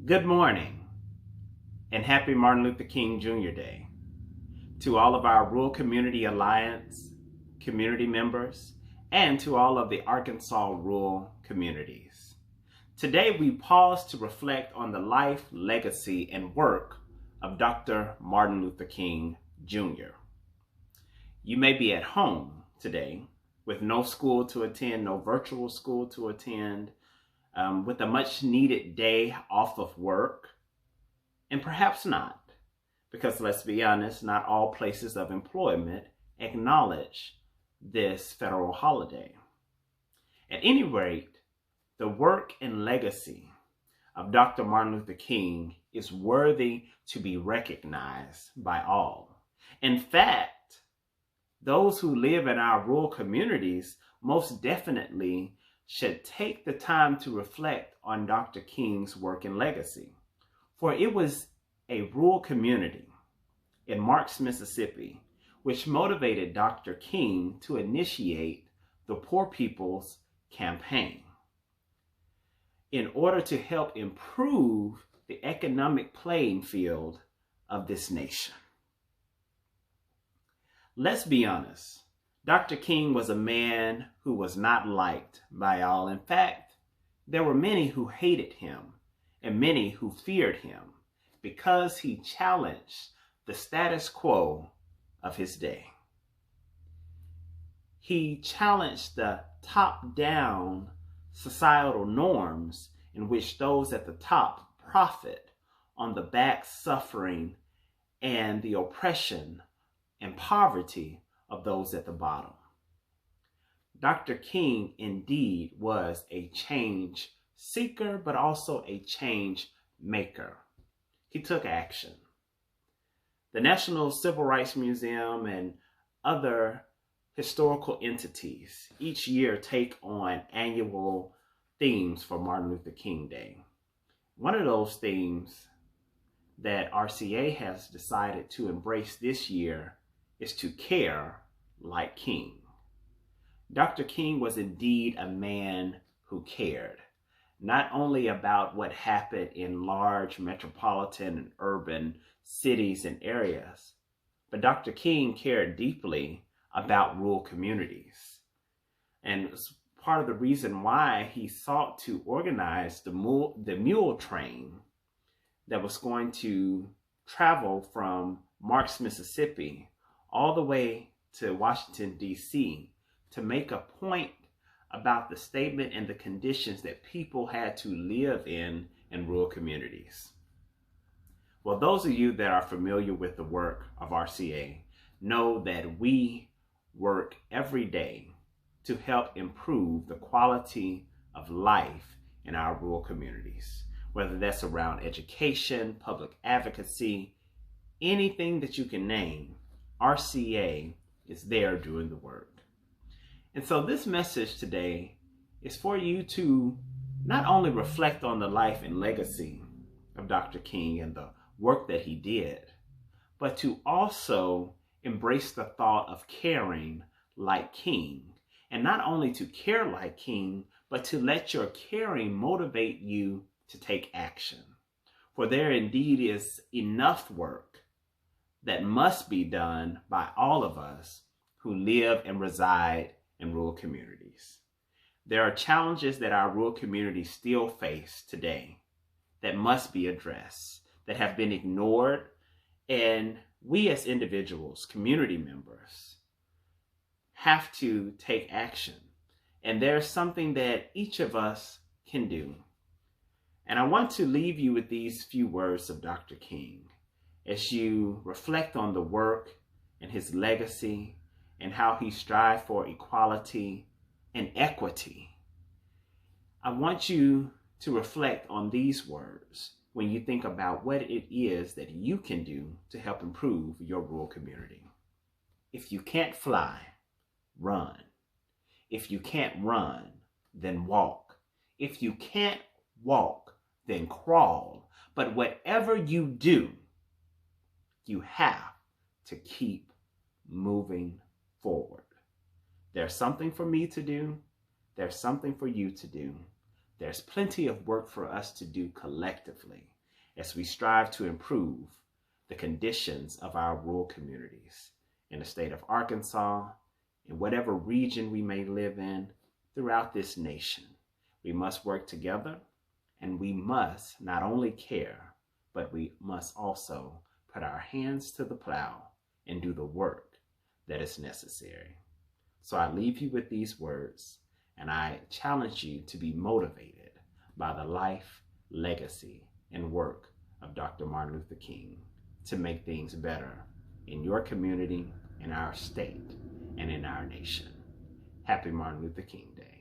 Good morning and happy Martin Luther King Jr. Day to all of our Rural Community Alliance community members and to all of the Arkansas rural communities. Today we pause to reflect on the life, legacy, and work of Dr. Martin Luther King Jr. You may be at home today with no school to attend, no virtual school to attend, with a much needed day off of work, and perhaps not, because let's be honest, not all places of employment acknowledge this federal holiday. At any rate, the work and legacy of Dr. Martin Luther King is worthy to be recognized by all. In fact, those who live in our rural communities most definitely should take the time to reflect on Dr. King's work and legacy. For it was a rural community in Marks, Mississippi, which motivated Dr. King to initiate the Poor People's Campaign in order to help improve the economic playing field of this nation. Let's be honest. Dr. King was a man who was not liked by all. In fact, there were many who hated him and many who feared him because he challenged the status quo of his day. He challenged the top-down societal norms in which those at the top profit on the back suffering and the oppression and poverty of those at the bottom. Dr. King indeed was a change seeker, but also a change maker. He took action. The National Civil Rights Museum and other historical entities each year take on annual themes for Martin Luther King Day. One of those themes that RCA has decided to embrace this year is to care like King. Dr. King was indeed a man who cared, not only about what happened in large metropolitan and urban cities and areas, but Dr. King cared deeply about rural communities. And it was part of the reason why he sought to organize the mule train that was going to travel from Marks, Mississippi, all the way to Washington, D.C., to make a point about the statement and the conditions that people had to live in rural communities. Well, those of you that are familiar with the work of RCA know that we work every day to help improve the quality of life in our rural communities, whether that's around education, public advocacy, anything that you can name. RCA is there doing the work. And so this message today is for you to not only reflect on the life and legacy of Dr. King and the work that he did, but to also embrace the thought of caring like King. And not only to care like King, but to let your caring motivate you to take action. For there indeed is enough work that must be done by all of us who live and reside in rural communities. There are challenges that our rural communities still face today that must be addressed, that have been ignored, and we as individuals, community members, have to take action. And there's something that each of us can do. And I want to leave you with these few words of Dr. King as you reflect on the work and his legacy and how he strived for equality and equity. I want you to reflect on these words when you think about what it is that you can do to help improve your rural community. If you can't fly, run. If you can't run, then walk. If you can't walk, then crawl. But whatever you do, you have to keep moving forward. There's something for me to do. There's something for you to do. There's plenty of work for us to do collectively as we strive to improve the conditions of our rural communities in the state of Arkansas, in whatever region we may live in throughout this nation. We must work together, and we must not only care, but we must also put our hands to the plow and do the work that is necessary. So I leave you with these words, and I challenge you to be motivated by the life, legacy, and work of Dr. Martin Luther King to make things better in your community, in our state, and in our nation. Happy Martin Luther King Day.